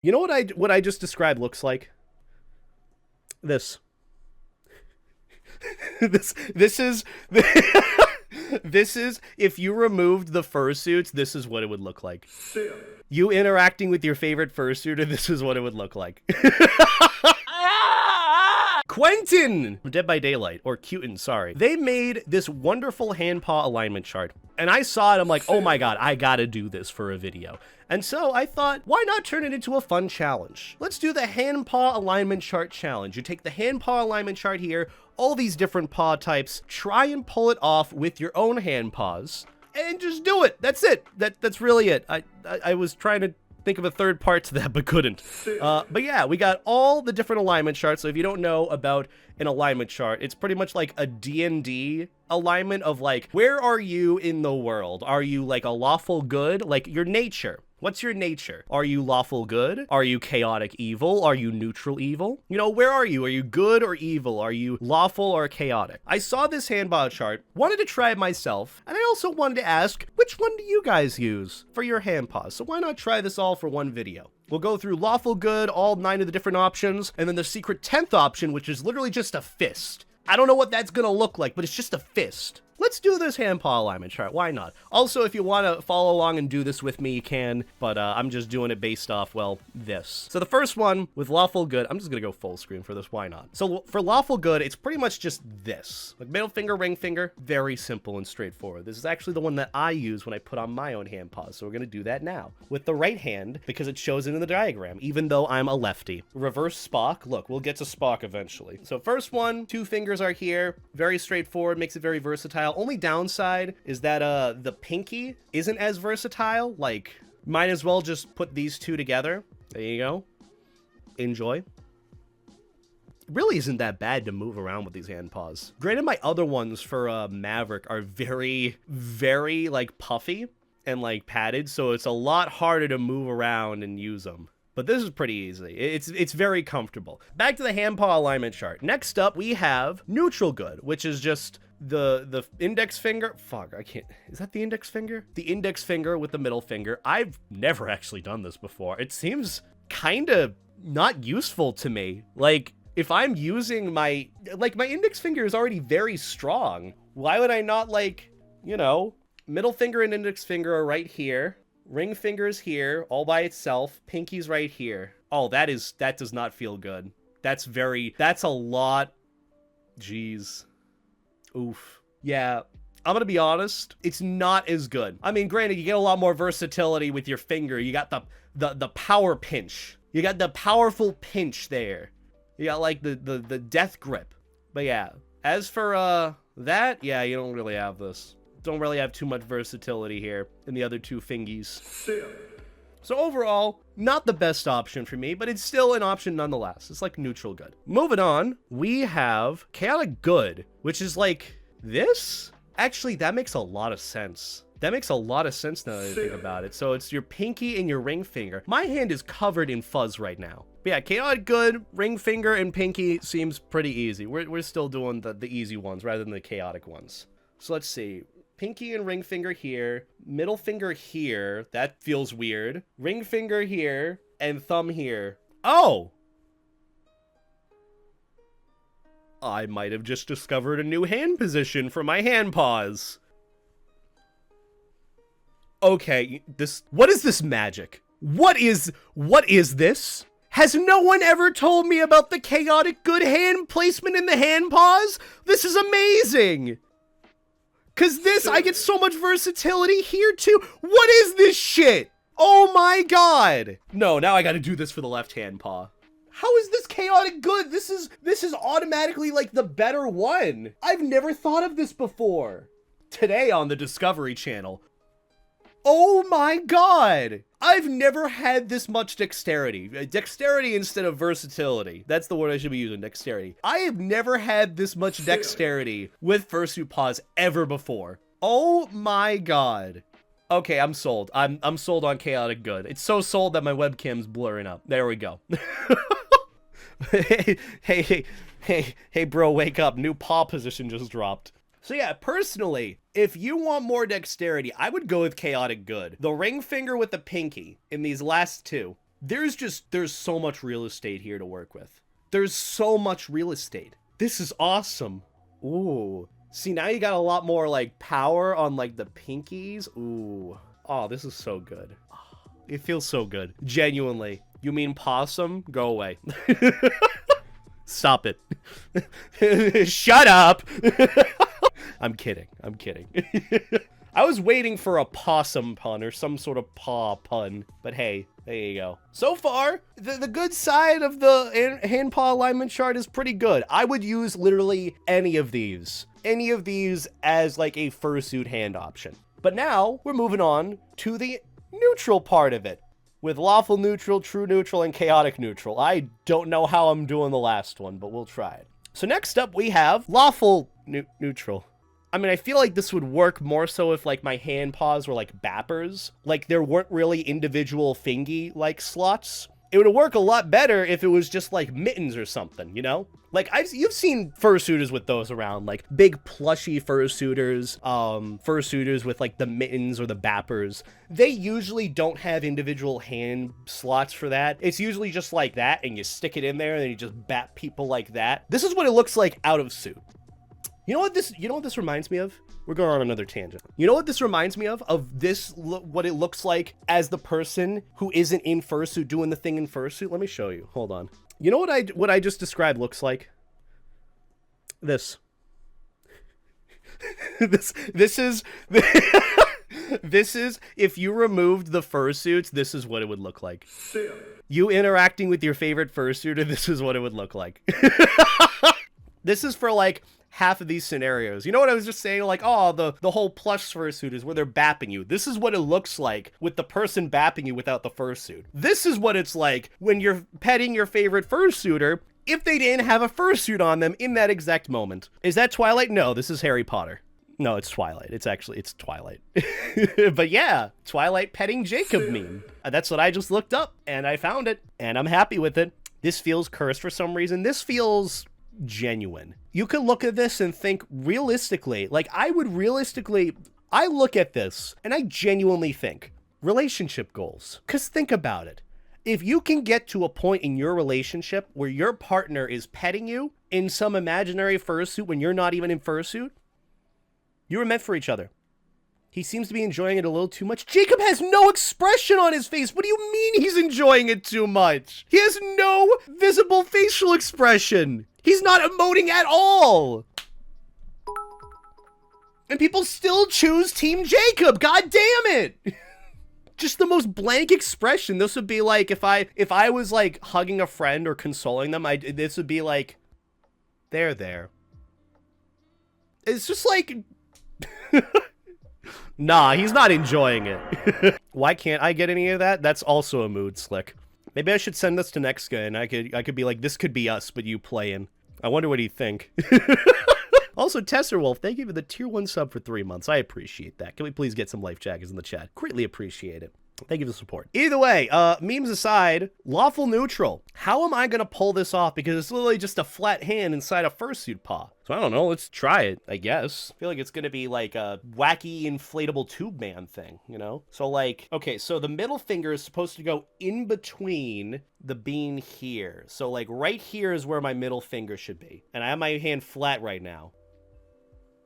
You know what I just described looks like? This. this is this is if you removed the fursuits, this is what it would look like. You interacting with your favorite fursuiter, this is what it would look like. Quentin! Dead by Daylight, or Quentin, sorry. They made this wonderful hand-paw alignment chart. And I saw it, I'm like, oh my god, I gotta do this for a video. And so I thought, why not turn it into a fun challenge? Let's do the hand-paw alignment chart challenge. You take the hand-paw alignment chart here, all these different paw types, try and pull it off with your own hand paws, and just do it. That's it. That's really it. I was trying to think of a third part to that, but couldn't. But yeah, we got all the different alignment charts. So if you don't know about an alignment chart, it's pretty much like a D&D alignment of like, where are you in the world? Are you like a lawful good? Like your nature. What's your nature? Are you lawful good? Are you chaotic evil? Are you neutral evil? You know, where are you? Are you good or evil? Are you lawful or chaotic? I saw this handpaw chart, wanted to try it myself, and I also wanted to ask, which one do you guys use for your handpaws? So why not try this all for one video? We'll go through lawful good, all 9 of the different options, and then the secret 10th option, which is literally just a fist. I don't know what that's gonna look like, but it's just a fist. Let's do this handpaw alignment chart, why not? Also, if you want to follow along and do this with me, you can, but I'm just doing it based off, well, this. So the first one, with lawful good, I'm just gonna go full screen for this, why not? So for lawful good, it's pretty much just this. Like middle finger, ring finger, very simple and straightforward. This is actually the one that I use when I put on my own handpaws, so we're gonna do that now. With the right hand, because it shows it in the diagram, even though I'm a lefty. Reverse Spock, look, we'll get to Spock eventually. So first one, 2 fingers are here, very straightforward, makes it very versatile. Only downside is that the pinky isn't as versatile. Like, might as well just put these two together. There you go. Enjoy. It really isn't that bad to move around with these hand paws. Granted, my other ones for Maverick are very, very like puffy and like padded, so it's a lot harder to move around and use them. But this is pretty easy. It's very comfortable. Back to the handpaw alignment chart. Next up, we have neutral good, which is just the index finger. Fuck, I can't. Is that the index finger? The index finger with the middle finger. I've never actually done this before. It seems kind of not useful to me. Like, if I'm using my index finger is already very strong. Why would I not, like, you know, middle finger and index finger are right here. Ring finger's here, all by itself. Pinky's right here. Oh, that does not feel good. That's a lot. Jeez. Oof. Yeah, I'm gonna be honest, it's not as good. I mean, granted, you get a lot more versatility with your finger. You got the power pinch. You got the powerful pinch there. You got like the death grip. But yeah, as for that, yeah, you don't really have this. Don't really have too much versatility here in the other 2 fingies. So overall, not the best option for me, but it's still an option nonetheless. It's like neutral good. Moving on, we have chaotic good, which is like this? Actually, that makes a lot of sense. That makes a lot of sense now that I think about it. So it's your pinky and your ring finger. My hand is covered in fuzz right now. But yeah, chaotic good, ring finger, and pinky seems pretty easy. We're still doing the easy ones rather than the chaotic ones. So let's see. Pinky and ring finger here, middle finger here, that feels weird, ring finger here, and thumb here. Oh! I might have just discovered a new hand position for my hand paws. Okay, what is this magic? What is this? Has no one ever told me about the chaotic good hand placement in the hand paws? This is amazing! Cause I get so much versatility here too. What is this shit? Oh my god. No, now I gotta do this for the left hand paw. How is this chaotic good? This is automatically like the better one. I've never thought of this before. Today on the Discovery Channel. Oh my god! I've never had this much dexterity. Dexterity instead of versatility. That's the word I should be using, dexterity. I have never had this much dexterity with Fursuit Paws ever before. Oh my god. Okay, I'm sold. I'm sold on chaotic good. It's so sold that my webcam's blurring up. There we go. Hey, bro, wake up. New paw position just dropped. So yeah, personally, if you want more dexterity, I would go with chaotic good. The ring finger with the pinky in these last 2. There's so much real estate here to work with. There's so much real estate. This is awesome. Ooh. See, now you got a lot more, like, power on, like, the pinkies. Ooh. Oh, this is so good. It feels so good. Genuinely. You mean possum? Go away. Stop it. Shut up. I'm kidding. I'm kidding. I was waiting for a possum pun or some sort of paw pun, but hey, there you go. So far, the good side of the hand paw alignment chart is pretty good. I would use literally any of these as like a fursuit hand option. But now we're moving on to the neutral part of it with lawful neutral, true neutral, and chaotic neutral. I don't know how I'm doing the last one, but we'll try it. So next up we have lawful neutral. I mean, I feel like this would work more so if, like, my hand paws were, like, bappers. Like, there weren't really individual fingy, like, slots. It would work a lot better if it was just, like, mittens or something, you know? Like, you've seen fursuiters with those around, like, big plushy fursuiters with, like, the mittens or the bappers. They usually don't have individual hand slots for that. It's usually just like that, and you stick it in there, and then you just bap people like that. This is what it looks like out of suit. You know what this reminds me of? We're going on another tangent. You know what this reminds me of? Of this, what it looks like as the person who isn't in fursuit doing the thing in fursuit. Let me show you. Hold on. You know what I just described looks like? This. this is this is if you removed the fursuits, this is what it would look like. You interacting with your favorite fursuiter, this is what it would look like. This is for like half of these scenarios. You know what I was just saying? Like, oh, the whole plush fursuit is where they're bapping you. This is what it looks like with the person bapping you without the fursuit. This is what it's like when you're petting your favorite fursuiter if they didn't have a fursuit on them in that exact moment. Is that Twilight? No, this is Harry Potter. No, it's Twilight. It's Twilight. But yeah, Twilight petting Jacob meme. That's what I just looked up, and I found it, and I'm happy with it. This feels cursed for some reason. This feels genuine. You could look at this and think realistically, like I look at this and I genuinely think relationship goals. Because think about it. If you can get to a point in your relationship where your partner is petting you in some imaginary fursuit when you're not even in fursuit, you were meant for each other. He seems to be enjoying it a little too much. Jacob has no expression on his face. What do you mean he's enjoying it too much? He has no visible facial expression. He's not emoting at all. And people still choose Team Jacob. God damn it. Just the most blank expression. This would be like if I was like hugging a friend or consoling them, this would be like, they're there. It's just like, nah, he's not enjoying it. Why can't I get any of that? That's also a mood, Slick. Maybe I should send this to Nexka and I could be like, this could be us, but you playing. I wonder what he'd think. Also, Tesserwolf, thank you for the tier 1 sub for 3 months. I appreciate that. Can we please get some life jackets in the chat? Greatly appreciate it. Thank you for the support. Either way, memes aside, lawful neutral. How am I going to pull this off? Because it's literally just a flat hand inside a fursuit paw. So I don't know. Let's try it, I guess. I feel like it's going to be like a wacky inflatable tube man thing, you know? So like, okay, so the middle finger is supposed to go in between the bean here. So like right here is where my middle finger should be. And I have my hand flat right now.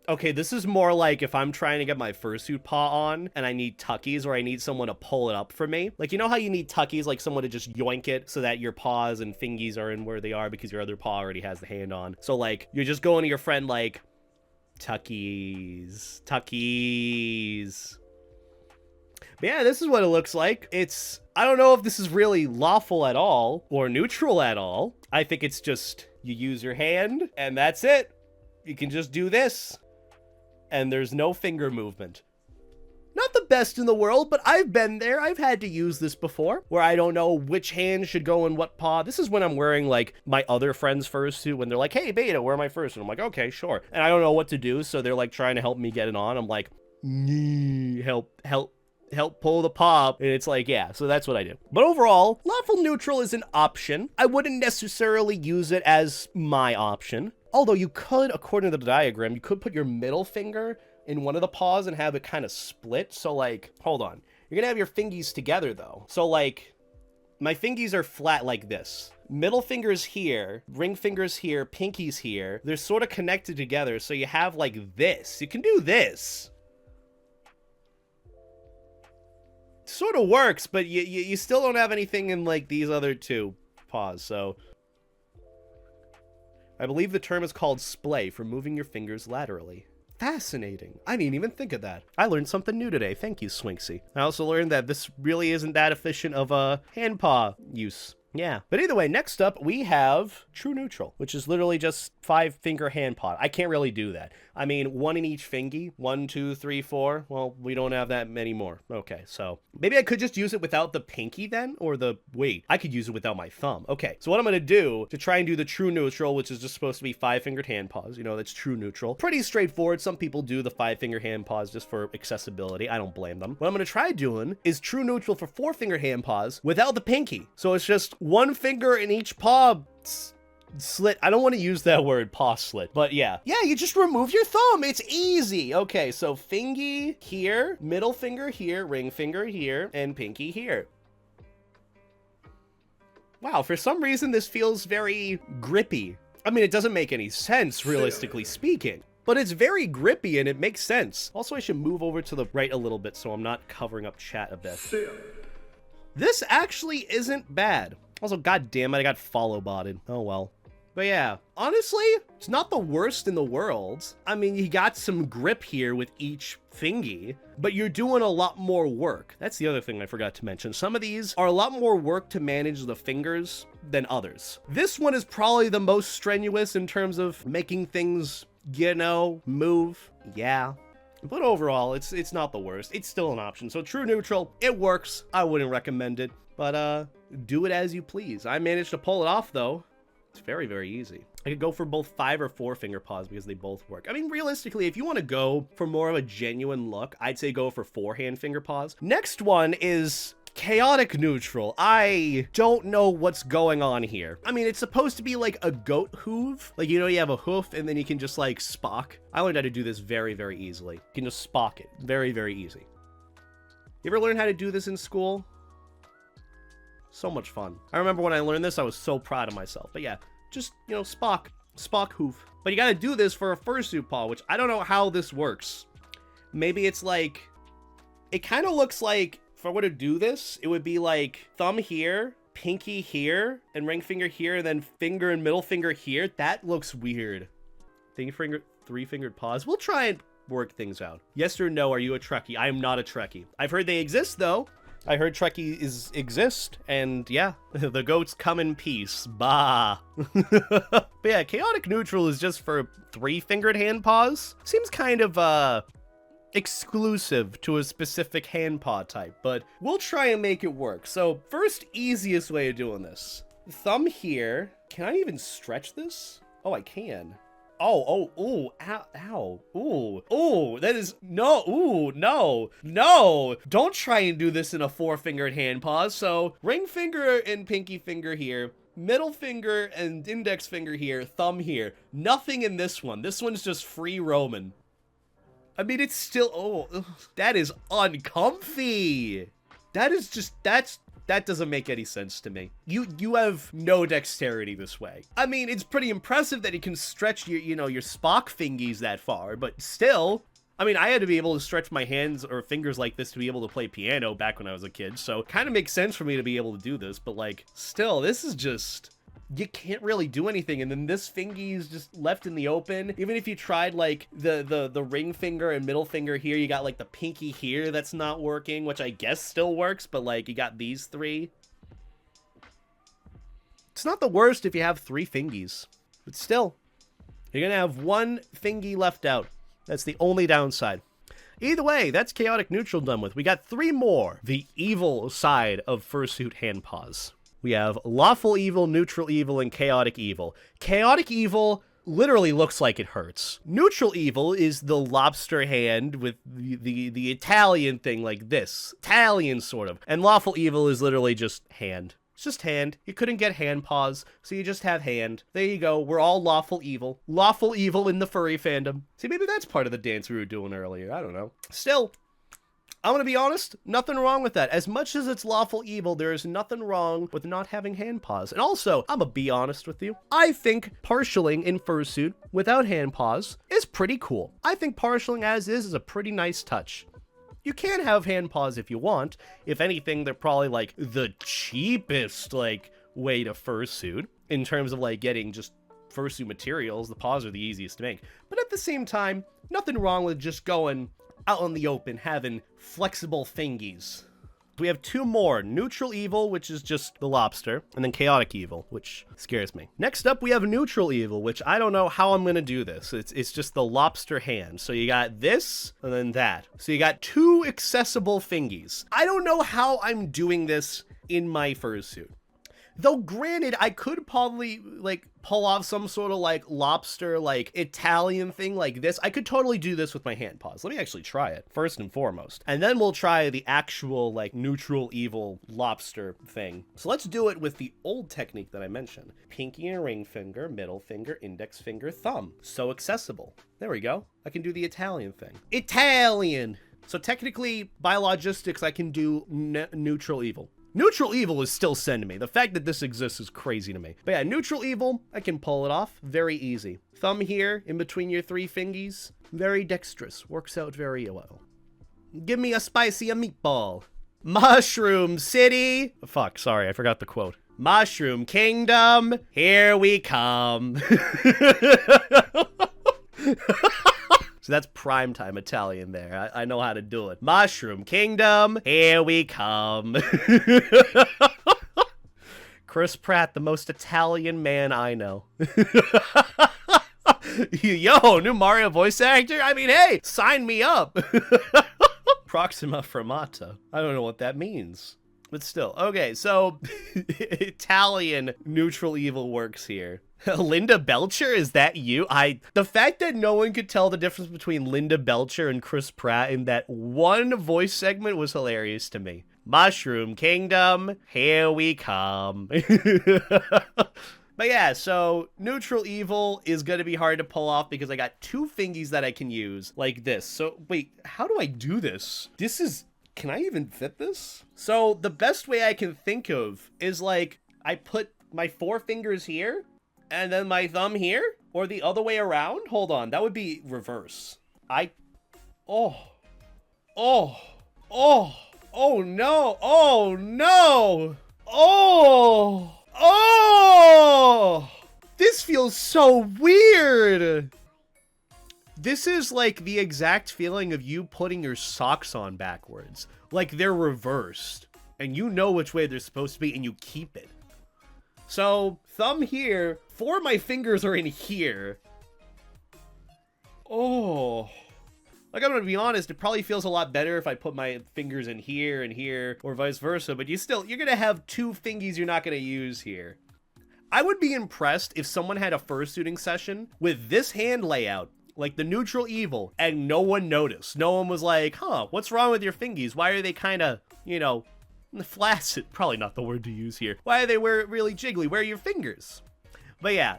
Okay, this is more like if I'm trying to get my fursuit paw on and I need tuckies or I need someone to pull it up for me. Like, you know how you need tuckies, like someone to just yoink it so that your paws and fingies are in where they are because your other paw already has the hand on. So like, you're just going to your friend like, tuckies. But yeah, this is what it looks like. I don't know if this is really lawful at all or neutral at all. I think it's just, you use your hand and that's it. You can just do this. And there's no finger movement. Not the best in the world, but I've been there. I've had to use this before, where I don't know which hand should go in what paw. This is when I'm wearing, like, my other friend's fursuit, when they're like, hey, Beta, wear my fursuit. I'm like, okay, sure. And I don't know what to do, so they're, like, trying to help me get it on. I'm like, help pull the paw. And it's like, yeah, so that's what I do. But overall, lawful neutral is an option. I wouldn't necessarily use it as my option. Although you could, according to the diagram, you could put your middle finger in one of the paws and have it kind of split. So like, hold on. You're gonna have your fingies together though. So like, my fingies are flat like this. Middle finger's here, ring finger's here, pinky's here. They're sort of connected together, so you have like this. You can do this. Sort of works, but you still don't have anything in like these other two paws, so. I believe the term is called splay for moving your fingers laterally. Fascinating. I didn't even think of that. I learned something new today. Thank you, Swinksy. I also learned that this really isn't that efficient of a hand paw use. Yeah. But either way, next up, we have true neutral, which is literally just 5-finger hand paw. I can't really do that. I mean, one in each fingy. 1, 2, 3, 4. Well, we don't have that many more. Okay, so maybe I could just use it without the pinky then? Or the, wait, I could use it without my thumb. Okay, so what I'm going to do to try and do the true neutral, which is just supposed to be 5-fingered hand paws. You know, that's true neutral. Pretty straightforward. Some people do the 5-finger hand paws just for accessibility. I don't blame them. What I'm going to try doing is true neutral for 4-finger hand paws without the pinky. So it's just one finger in each paw slit. I don't want to use that word, paw slit, but yeah. Yeah, you just remove your thumb. It's easy. Okay, so fingy here, middle finger here, ring finger here, and pinky here. Wow, for some reason this feels very grippy. I mean, it doesn't make any sense, realistically speaking, but it's very grippy and it makes sense. Also, I should move over to the right a little bit so I'm not covering up chat a bit. This actually isn't bad. Also, god damn it, I got follow botted. Oh well. But yeah, honestly, it's not the worst in the world. I mean, you got some grip here with each fingy, but you're doing a lot more work. That's the other thing I forgot to mention. Some of these are a lot more work to manage the fingers than others. This one is probably the most strenuous in terms of making things, you know, move. Yeah. But overall, it's not the worst. It's still an option. So true neutral, it works. I wouldn't recommend it, but do it as you please. I managed to pull it off though. It's very, very easy. I could go for both 5 or 4-finger paws because they both work. I mean, realistically, if you want to go for more of a genuine look, I'd say go for 4-hand-finger paws. Next one is chaotic neutral. I don't know what's going on here. I mean, it's supposed to be like a goat hoof. Like, you know, you have a hoof and then you can just like Spock. I learned how to do this very, very easily. You can just Spock it. Very, very easy. You ever learn how to do this in school? So much fun. I remember when I learned this, I was so proud of myself. But yeah, just, you know, Spock hoof. But you gotta do this for a fursuit paw, which I don't know how this works. Maybe it's like, it kind of looks like, if I were to do this, it would be like thumb here, pinky here, and ring finger here, and then finger and middle finger here. That looks weird. Finger, 3-fingered paws. We'll try and work things out. Yes or no, are you a Trekkie? I am not a Trekkie. I've heard they exist, though. I heard Trekkies exist, and yeah, the goats come in peace. Bah. But yeah, chaotic neutral is just for 3-fingered hand paws. Seems kind of, exclusive to a specific hand paw type, but we'll try and make it work. So first, easiest way of doing this. Thumb here. Can I even stretch this? Oh, I can. Oh, ooh, ow, ooh, that is, no, ooh, no, don't try and do this in a 4-fingered hand paw. So ring finger and pinky finger here, middle finger and index finger here, thumb here. Nothing in this one. This one's just free roaming. I mean, it's still, oh, that is uncomfy. That is just, that doesn't make any sense to me. You have no dexterity this way. I mean, it's pretty impressive that you can stretch your, you know, your Spock fingies that far, but still, I mean, I had to be able to stretch my hands or fingers like this to be able to play piano back when I was a kid, so it kind of makes sense for me to be able to do this, but like, still, this is just, you can't really do anything, and then this fingy is just left in the open. Even if you tried like the ring finger and middle finger here, you got like the pinky here that's not working, which I guess still works, but like you got these 3. It's not the worst if you have 3 fingies, but still, you're gonna have 1 fingy left out. That's the only downside. Either way, that's chaotic neutral done with. We got 3 more. The evil side of fursuit hand paws. We have lawful evil, neutral evil, and chaotic evil. Chaotic evil literally looks like it hurts. Neutral evil is the lobster hand with the Italian thing like this. Italian, sort of. And lawful evil is literally just hand. It's just hand. You couldn't get hand paws, so you just have hand. There you go. We're all lawful evil. Lawful evil in the furry fandom. See, maybe that's part of the dance we were doing earlier. I don't know. Still, I'm gonna be honest, nothing wrong with that. As much as it's lawful evil, there is nothing wrong with not having hand paws. And also, I'm gonna be honest with you, I think partialing in fursuit without hand paws is pretty cool. I think partialing as is a pretty nice touch. You can have hand paws if you want. If anything, they're probably like the cheapest like way to fursuit in terms of like getting just fursuit materials. The paws are the easiest to make. But at the same time, nothing wrong with just going out in the open, having flexible fingies. We have two more, neutral evil, which is just the lobster, and then chaotic evil, which scares me. Next up, we have neutral evil, which I don't know how I'm gonna do this. It's just the lobster hand. So you got this, and then that. So you got two accessible fingies. I don't know how I'm doing this in my fursuit. Though granted, I could probably like pull off some sort of like lobster, like Italian thing like this. I could totally do this with my hand paws. Let me actually try it first and foremost. And then we'll try the actual like neutral evil lobster thing. So let's do it with the old technique that I mentioned. Pinky and ring finger, middle finger, index finger, thumb. So accessible. There we go. I can do the Italian thing. Italian! So technically, by logistics, I can do neutral evil. Neutral evil is still sending me. The fact that this exists is crazy to me. But yeah, neutral evil, I can pull it off. Very easy. Thumb here, in between your three fingies. Very dexterous. Works out very well. Give me a spicy meatball. Mushroom City. Fuck, sorry, I forgot the quote. Mushroom Kingdom, here we come. So that's primetime Italian there. I know how to do it. Mushroom Kingdom, here we come. Chris Pratt, the most Italian man I know. Yo, new Mario voice actor? I mean, hey, sign me up. Proxima Firmata. I don't know what that means. But still, okay, so Italian neutral evil works here. Linda Belcher, is that you? The fact that no one could tell the difference between Linda Belcher and Chris Pratt in that one voice segment was hilarious to me. Mushroom Kingdom, here we come. But yeah, so neutral evil is going to be hard to pull off because I got two fingies that I can use like this. So wait, how do I do this? Can I even fit this? So the best way I can think of is like, I put my four fingers here and then my thumb here, or the other way around. Hold on, that would be reverse. Oh no, this feels so weird. This is like the exact feeling of you putting your socks on backwards. Like they're reversed. And you know which way they're supposed to be and you keep it. So, thumb here. 4 of my fingers are in here. Oh. Like, I'm gonna be honest, it probably feels a lot better if I put my fingers in here and here, or vice versa, but you're gonna have 2 fingies you're not gonna use here. I would be impressed if someone had a fursuiting session with this hand layout, like the neutral evil, and no one noticed. No one was like, huh, what's wrong with your fingies? Why are they kinda, you know, flaccid? Probably not the word to use here. Why are they really jiggly? Where are your fingers? But yeah,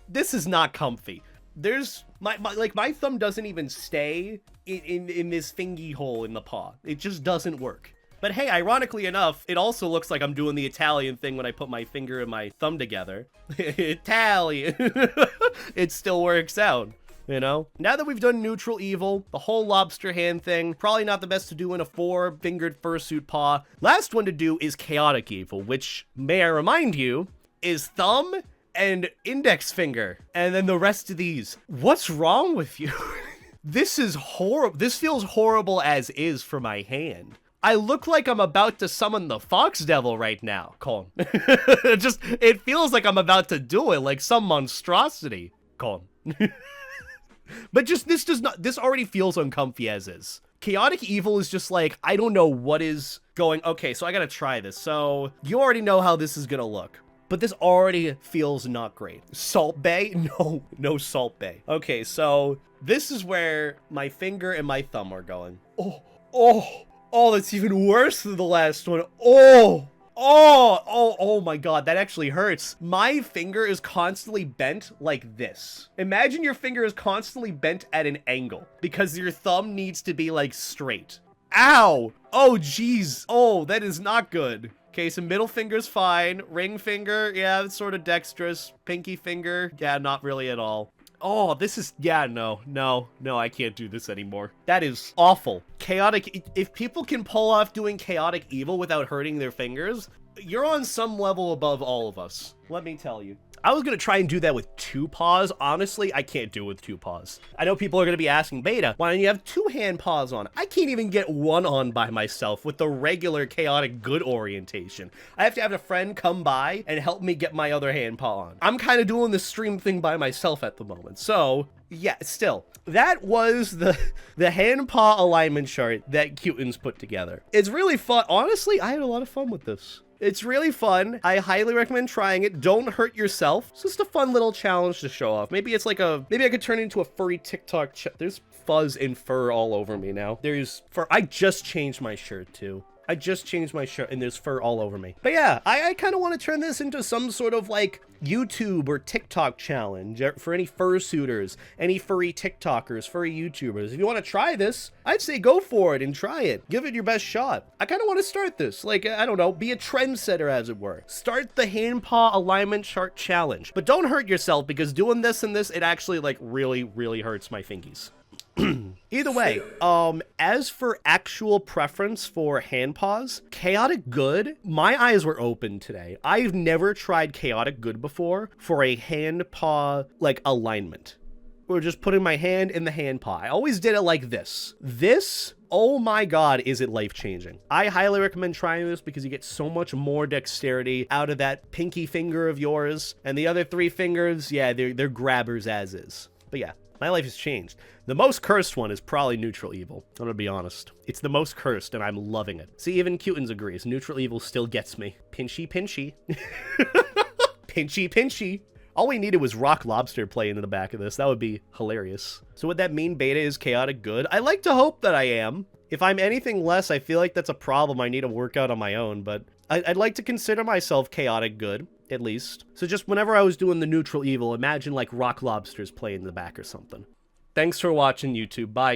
this is not comfy. There's, my thumb doesn't even stay in this fingy hole in the paw. It just doesn't work. But hey, ironically enough, it also looks like I'm doing the Italian thing when I put my finger and my thumb together. Italian. It still works out, you know? Now that we've done neutral evil, the whole lobster hand thing, probably not the best to do in a 4-fingered fursuit paw. Last one to do is chaotic evil, which, may I remind you, is thumb and index finger. And then the rest of these. What's wrong with you? This is horrible. This feels horrible as is for my hand. I look like I'm about to summon the Fox Devil right now, Colin. It feels like I'm about to do it, like some monstrosity, Colin. But just, this already feels uncomfy as is. Chaotic evil is just like, I don't know what is going, okay, so I gotta try this. So, you already know how this is gonna look. But this already feels not great. Salt Bay? No Salt Bay. Okay, so this is where my finger and my thumb are going. Oh, that's even worse than the last one. Oh my god, that actually hurts. My finger is constantly bent like this. Imagine your finger is constantly bent at an angle because your thumb needs to be like straight. Ow! Oh, jeez. Oh, that is not good. Okay, so middle finger's fine. Ring finger, yeah, it's sort of dexterous. Pinky finger, yeah, not really at all. Oh, this is, yeah, no, I can't do this anymore. That is awful. Chaotic, if people can pull off doing chaotic evil without hurting their fingers, you're on some level above all of us. Let me tell you. I was going to try and do that with 2 paws. Honestly, I can't do it with 2 paws. I know people are going to be asking, Beta, why don't you have 2 hand paws on? I can't even get 1 on by myself with the regular chaotic good orientation. I have to have a friend come by and help me get my other hand paw on. I'm kind of doing the stream thing by myself at the moment. So, yeah, still. That was the hand paw alignment chart that Cutins put together. It's really fun. Honestly, I had a lot of fun with this. It's really fun. I highly recommend trying it. Don't hurt yourself. It's just a fun little challenge to show off. Maybe it's like maybe I could turn it into a furry TikTok. There's fuzz and fur all over me now. There's fur. I just changed my shirt too. I just changed my shirt and there's fur all over me. But yeah, I kind of want to turn this into some sort of like YouTube or TikTok challenge for any fursuiters, any furry TikTokers, furry YouTubers. If you want to try this, I'd say go for it and try it. Give it your best shot. I kind of want to start this. Like, I don't know, be a trendsetter as it were. Start the hand paw alignment chart challenge. But don't hurt yourself because doing this and this, it actually like really, really hurts my fingies. Either way, as for actual preference for hand paws, chaotic good, my eyes were open today. I've never tried chaotic good before for a hand paw like alignment. Or just putting my hand in the hand paw. I always did it like this. This, oh my god, is it life-changing. I highly recommend trying this because you get so much more dexterity out of that pinky finger of yours. And the other 3 fingers, yeah, they're grabbers as is. But yeah. My life has changed. The most cursed one is probably neutral evil. I'm gonna be honest. It's the most cursed, and I'm loving it. See, even Cutins agrees. Neutral evil still gets me. Pinchy, pinchy. Pinchy, pinchy. All we needed was Rock Lobster playing in the back of this. That would be hilarious. So would that mean Beta is chaotic good? I like to hope that I am. If I'm anything less, I feel like that's a problem I need to work out on my own, but I'd like to consider myself chaotic good. At least. So just whenever I was doing the neutral evil, imagine like Rock Lobsters playing in the back or something. Thanks for watching, YouTube. Bye.